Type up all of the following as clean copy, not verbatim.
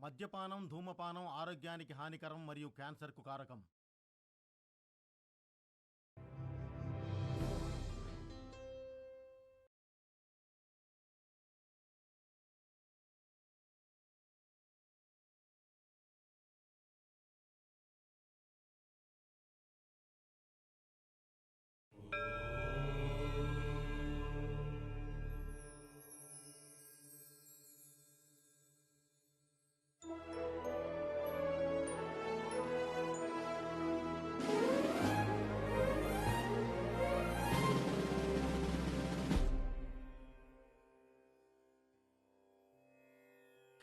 మద్యపానం, ధూమపానం ఆరోగ్యానికి హానికరం మరియు క్యాన్సర్కు కారకం.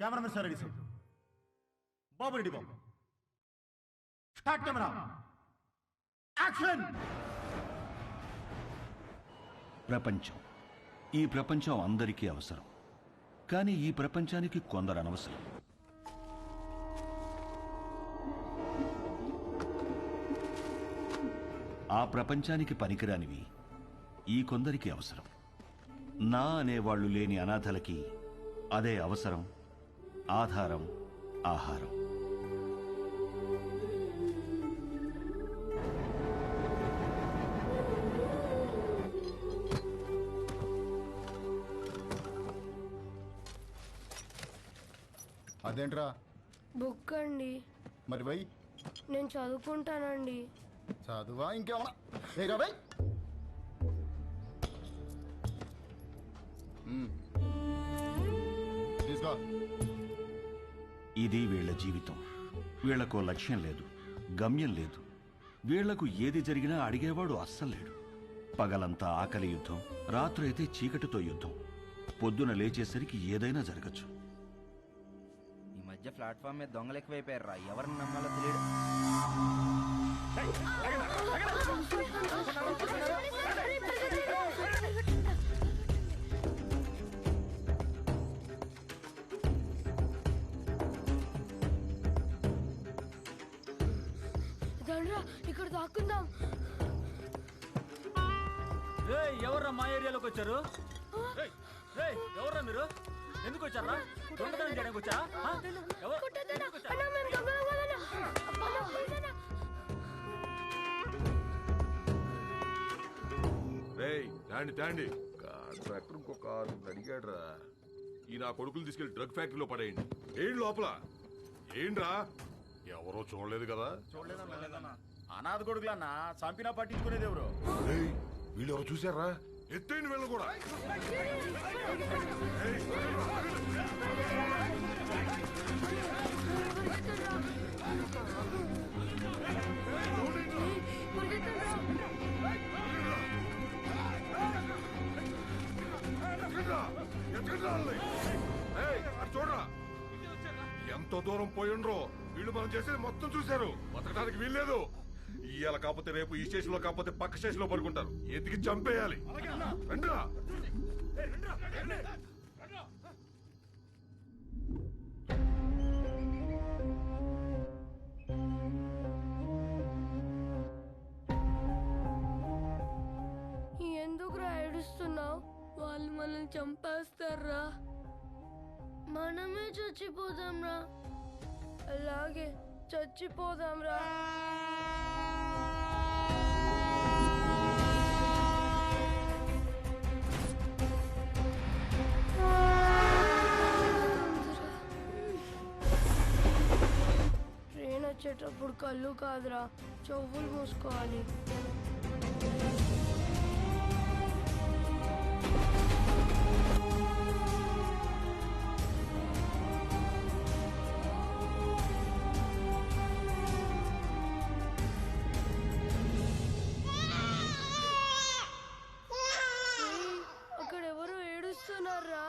Cameraman sir ready sir. Babu ready Babu. Start camera. Action. ప్రపంచం, ఈ ప్రపంచం అందరికీ అవసరం. కానీ ఈ ప్రపంచానికి కొందరు అనవసరం. ఆ ప్రపంచానికి పనికిరానివి ఈ కొందరికి అవసరం. నా అనేవాళ్లు లేని అనాథలకి అదే అవసరం, ఆధారం, ఆహారం. అదేంట్రా? బుక్ అండి. మరి బై నేను చదువుకుంటానండి. చదువా ఇంకేమన్నా? బై తీసుకో. ఇది వీళ్ల జీవితం. వీళ్లకో లక్ష్యం లేదు, గమ్యం లేదు. వీళ్లకు ఏది జరిగినా అడిగేవాడు అస్సలు లేడు. పగలంతా ఆకలి యుద్ధం, రాత్రైతే చీకటితో యుద్ధం. పొద్దున లేచేసరికి ఏదైనా జరగచ్చు. ఈ మధ్య ప్లాట్ఫామ్ మీద దొంగలు ఎక్కువైపోయారా, ఎవరిని నమ్మాలో తెలియదు. ఇక్కడ దాక్కుందాం. ఎవర్రా మా ఏరియాలోకి వచ్చారు? ఎవర్రా మీరు? ఎందుకు వచ్చారా? దొంగతనం చేయడానికి వచ్చా? తాండి కాంట్రాక్టర్ ఇంకొక అడిగాడు రా. ఈ నా కొడుకులు తీసుకెళ్లి డ్రగ్ ఫ్యాక్టరీలో పడేయండి. ఏంటి లోపల? ఏంట్రా? ఎవరో చూడలేదు కదా? అనాథ కొడుకులన్నా చంపినా పట్టించుకునేది ఎవరు? వీళ్ళు ఎవరు చూసారా? ఎత్తేయండి వీళ్ళు కూడా. చూడరా ఎంతో దూరం పోయిండ్రో. వీళ్ళు మనం చేసేది మొత్తం చూశారు. బతకడానికి వీల్లేదు. ఇవాళ కాకపోతే రేపు ఈ స్టేషన్ లో కాకపోతే పక్క స్టేషన్ లో పడుకుంటారు. ఎతికి చంపేయాలి. రండిరా. ఎందుకురా ఏడుస్తున్నావు? వాళ్ళు మనల్ని చంపేస్తారా? మనమే చచ్చిపోదాంరా. అలాగే చచ్చిపోదాంరా. ట్రైన్ వచ్చేటప్పుడు కళ్ళు కాదురా, చెవులు మూసుకోవాలి. అక్కడెవరో ఏడుస్తున్నారా?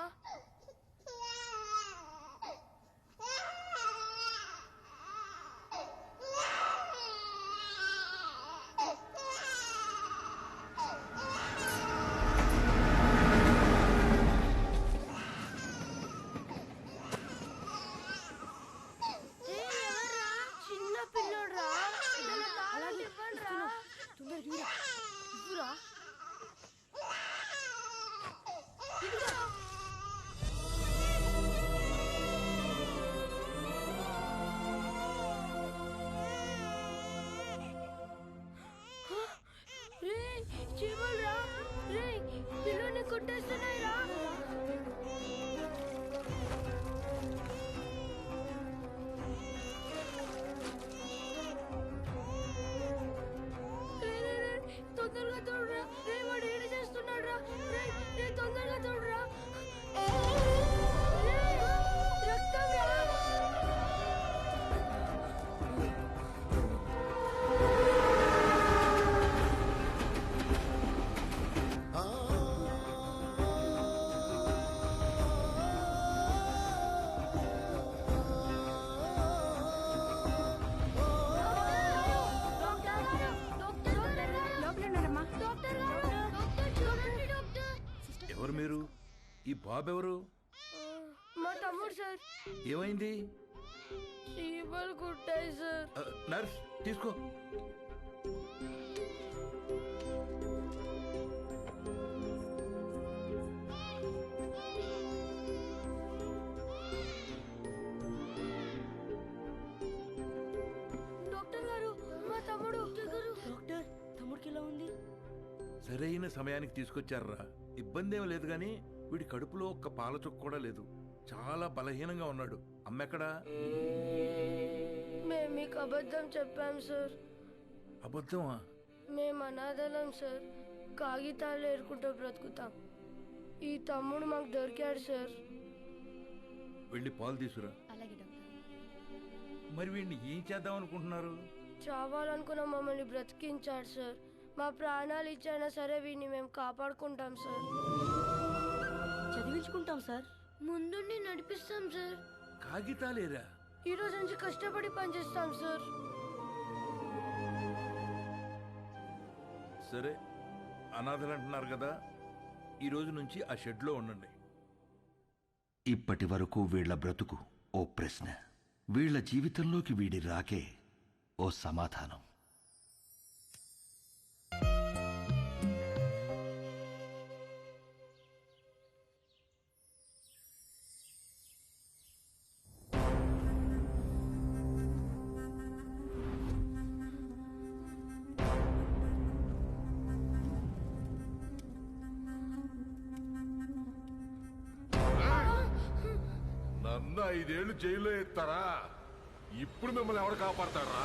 ఎవరు మీరు? ఈ బాబు ఎవరు? మా తమ్ముడు సార్. ఏమైంది? చీమలు కుట్టాయి సార్. నర్స్ తీసుకో. డాక్టర్ గారు, మా తమ్ముడు. డాక్టర్, తమ్ముడికి ఎలా ఉంది? సరైన సమయానికి తీసుకొచ్చారా? ఇబ్బంది ఏం లేదు గాని వీడి కడుపులో ఒక్క పాల చుక్క కూడా లేదు. చాలా బలహీనంగా ఉన్నాడు. అమ్మెక్కడా? మేము మీకు అబద్ధం చెప్పాం సార్. అబద్ధమా? మేము అనాథలం సార్. కాగితాలు ఏరుకుంటూ బ్రతుకుతాం. ఈ తమ్ముడు మాకు దొరికాడు సార్. వెళ్ళి పాలు తీసుకురా. మరి వీడిని ఏం చేద్దాం అనుకుంటున్నారు? చావాలనుకున్న మమ్మల్ని బ్రతికించాడు సార్. మా ప్రాణాలు ఇచ్చైనా సరే వీడిని మేము కాపాడుకుంటాం సార్. చదివించుకుంటాం సార్. ముందుండి నడిపిస్తాం సార్. కాగితాలేరా? ఈ రోజు నుంచి కష్టపడి పనిచేస్తాం సార్. సరే, అనాథలు అంటున్నారు కదా, ఈ రోజు నుంచి ఆ షెడ్లో ఉండండి. ఇప్పటి వరకు వీళ్ల బ్రతుకు ఓ ప్రశ్న, వీళ్ల జీవితంలోకి వీడి రాకే ఓ సమాధానం. నన్ను 5 ఏళ్ళు జైల్లో ఎత్తారా? ఇప్పుడు మిమ్మల్ని ఎవరు కాపాడతారా?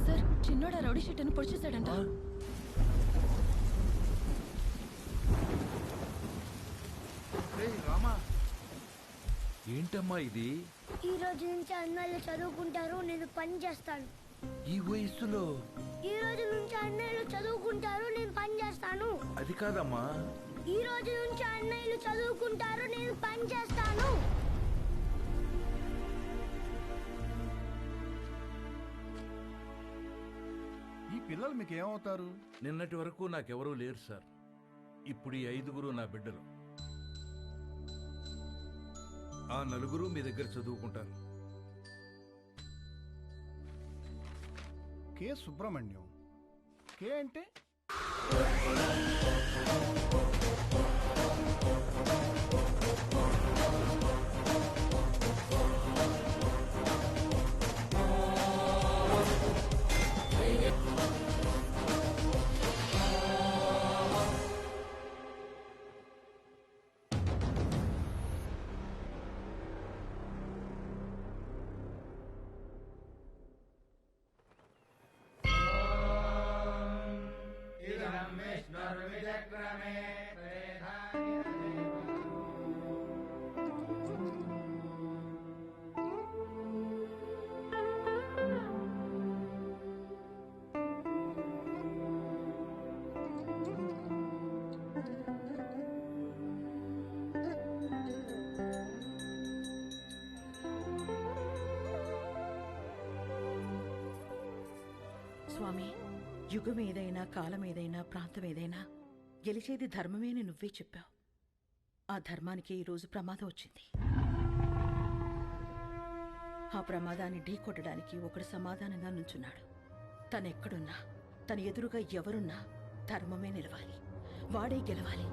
సార్, చిన్నోడా రౌడీ షీట్ను పొడిచేశాడంట. రామా, ఏంటమ్మా ఇది? ఈ రోజు నుంచి అన్నయ్యలు చదువుకుంటారు, నేను పని చేస్తాను. ఈ వయస్సులో? ఈ రోజు నుంచి అన్నయ్యలు చదువుకుంటారు, నేను పని చేస్తాను. అది కాదమ్మా. ఈ రోజు నుంచి అన్నయ్యలు చదువుకుంటారు, నేను పని చేస్తాను. ఈ పిల్లలు మీకు ఏమవుతారు? నిన్నటి వరకు నాకెవరూ లేరు సార్. ఇప్పుడు ఈ 5గురు నా బిడ్డలు. ఆ 4 మీ దగ్గర చదువుకుంటారు. కే సుబ్రహ్మణ్యం. కే అంటే? స్వామి, యుగం ఏదైనా, కాలం ఏదైనా, ప్రాంతం ఏదైనా గెలిచేది ధర్మమే అని నువ్వే చెప్పావు. ఆ ధర్మానికి ఈరోజు ప్రమాదం వచ్చింది. ఆ ప్రమాదాన్ని ఢీకొట్టడానికి ఒకడు సమాధానంగా నుంచున్నాడు. తనెక్కడున్నా, తన ఎదురుగా ఎవరున్నా ధర్మమే నిలవాలి, వాడే గెలవాలి.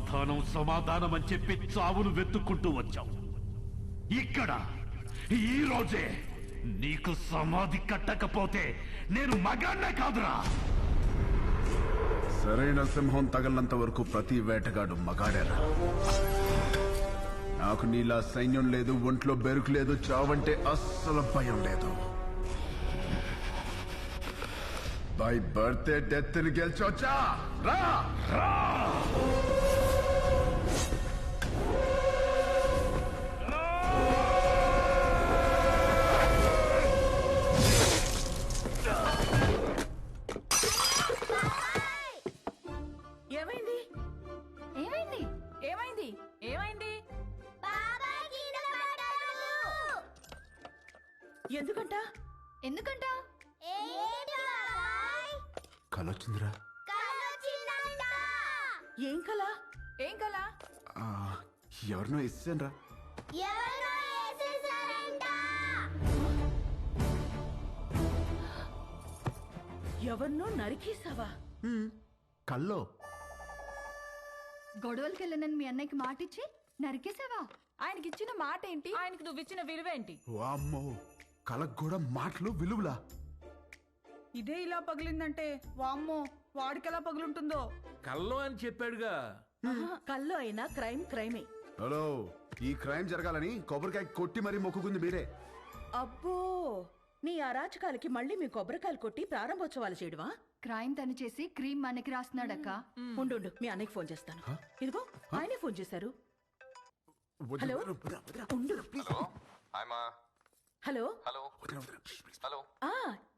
సమాధానం సమాధానం అని చెప్పి చావును వెతుక్కుంటూ వచ్చావు. ఇక్కడ ఈ రోజే నీకు సమాధి కట్టకపోతే నేను మగాన్నే కాదురా. సరైన సింహం తగలంత వరకు ప్రతి వేటగాడు మగాడేరా. నాకు నీలా సైన్యం లేదు, ఒంట్లో బెరుకు లేదు, చావంటే అస్సలు భయం లేదు. బై బర్త్డే డెత్ ని గెలిచొచ్చా రా. ఏమైంది ఏమైంది ఏమైంది ఏమైంది? ఎందుకంట ఎందుకంట? కలొచ్చిందిరా. ఏం కల? ఏం కల? ఎవరినో ఇచ్చానరా. ఎవరినో నరికేసావా? కల్లో గొడవలకి వెళ్ళనని మీ అన్నయ్యకి మాటిచ్చి నరికేసావా? ఆయనకి ఇచ్చిన మాట ఏంటి? ఆయనకి నువ్వు ఇచ్చిన విలువేంటి? వామ్మో, కలకు కూడా మాటలు విలువలా. ఇదే ఇలా పగిలిందంటే వామ్మో వాడికెలా పగులుంటుందో. కల్లో అని చెప్పాడుగా. కల్లో అయినా క్రైమ్ క్రైమే. హలో, ఈ క్రైమ్ జరగాలని కొబ్బరికాయ కొట్టి మరీ మొక్కుకుంది మీరే. అబ్బో, నీ అరాచకాలకి మళ్ళీ మీ కొబ్బరికాయలు కొట్టి ప్రారంభోత్సవాలు చేయడమా? క్రైమ్ తను చేసి క్రీమ్ మనకి రాస్తున్నాడక్క. ఉండు మీ అన్నయ్యకి ఫోన్ చేస్తాను. ఇదిగో ఆయనే ఫోన్ చేశారు. హలో ఉండు. హలో హలో ఆ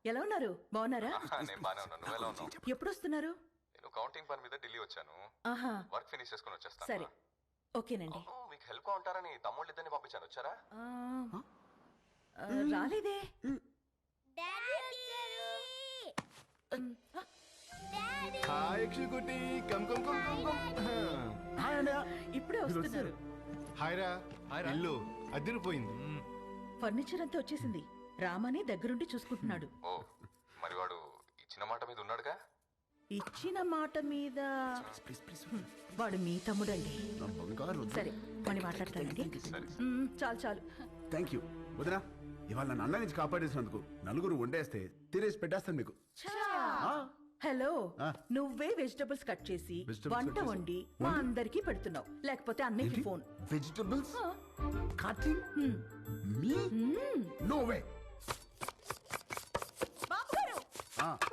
ఎలా ఉన్నారు? బాగున్నారా? నేను బానే ఉన్నాను. నువ్వు ఎలా ఉన్నావు? ఎప్పుడు వస్తున్నారు? నేను కౌంటింగ్ పని మీద ఢిల్లీ వచ్చాను. ఆహా, వర్క్ ఫినిష్ చేసుకుని వచ్చేస్తాను. సరే ఓకేనండి. మీకు హెల్ప్ గా ఉంటారని తమ్ముళ్ళు ఇద్దరిని పంపించాను. వచ్చారా? రాలేదే. ఇప్పుడే వస్తున్నారు. ఇల్లు అదిరిపోయింది. ఫర్నిచర్ అంతా వచ్చేసింది. రామని దగ్గరుండి చూసుకుంటున్నాడు. ఓ, మరి వాడు ఇచ్చిన మాట మీద ఉన్నాడుగా? ఇచ్చిన మాట మీద వాడు మీ తమ్ముడండి. సరే మళ్ళీ మాట్లాడతానండి. చాలు చాలు. థ్యాంక్ యూ వదినా. ఇవాళ నన్ను అన్న నుంచి కాపాడేసినందుకు నలుగురు వండేస్తే తినేసి పెట్టేస్తాను మీకు. హలో, నువ్వే వెజిటబుల్స్ కట్ చేసి వంట వండి మా అందరికి పెడుతున్నావు. లేకపోతే అన్నయ్యకి ఫోన్. వెజిటబుల్స్ కటింగ్ మీ? No way. బాబు గారు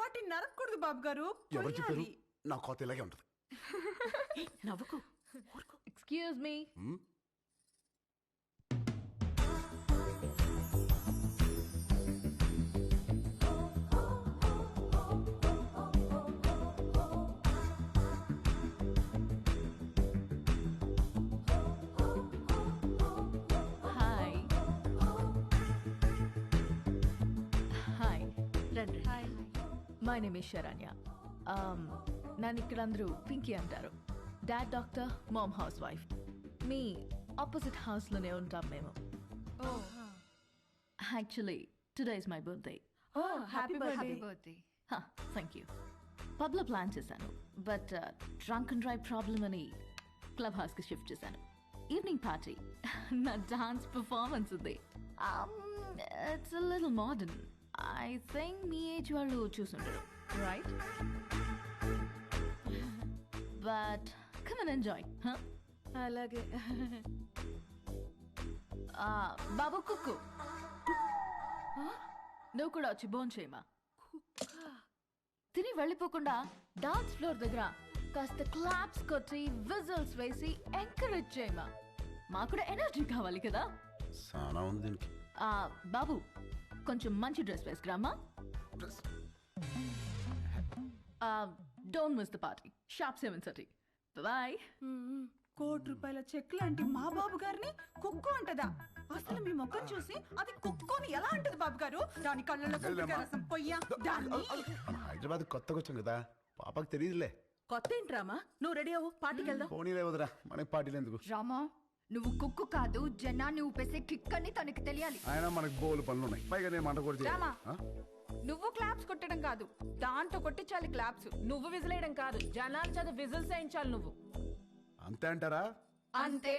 వాటిని నరకూడదు బాబు గారు. ఎవరు చెప్పారు? నా కోత ఇలాగే ఉంటుంది. నవ్వుకు. Excuse me. My name is Saranya. నన్ను ఇక్కడ అందరూ పింకీ అంటారు. Dad doctor, mom housewife. మీ ఆపోజిట్ హౌస్లోనే ఉంటాం మేము. Actually today is my birthday. Happy birthday. Thank you. పబ్లో ప్లాన్ చేశాను, but drunk and drive problem అని క్లబ్ హౌస్కి షిఫ్ట్ చేశాను. ఈవినింగ్ పార్టీ, నా డాన్స్ పర్ఫార్మెన్స్ ఉంది. It's a little modern. I think మీ ఏజ్ వాళ్ళు చూసుంటారు, right? But come and enjoy. అలాగే. బాబు కుక్కు, నువ్వు కూడా వచ్చి బోన్ చేయమా. తిని వెళ్ళిపోకుండా డాన్స్ ఫ్లోర్ దగ్గర కాస్త క్లాప్స్ కొట్టి విజిల్స్ వేసి ఎంకరేజ్ చేయమా. మాకు కూడా ఎనర్జీ కావాలి కదా. బాబు కొంచెం మంచి డ్రెస్ వేసుకురామా. Don't miss the party. Sharp 7:30. Bye. ₹1,00,00,000 cheque లాంటి మా బాబు గారిని కుక్కు అంటదా? అసలు మీ ముఖం చూసి అది కుక్కుని ఎలా అంటది బాబు గారు? దాని కళ్ళలో రసం పొయ్యా. హైదరాబాద్ కొత్తగా వచ్చాం కదా, పాపకు తెలియదులే. కొత్త ఏంట్రామా? నువ్వు రెడీ అవ్వు, పార్టీకి వెళ్దాం. పోనీలే వదరా, మనకి పార్టీలు ఎందుకు? రామా, నువ్వు కుక్కు కాదు, జనాన్ని ఊపేసే కిక్ అని తనకి తెలియాలి. ఆయన మనకు బోలు పనులు ఉన్నాయి, పైగా నేను మంట కూడా రామా, నువ్వు క్లాప్స్ కొట్టడం కాదు, దాంతో కొట్టించాలి క్లాప్స్. నువ్వు విజిలేయడం కాదు, జనాల చేత విజిల్స్ వేయించాలి నువ్వు. అంతే అంటారా? అంతే.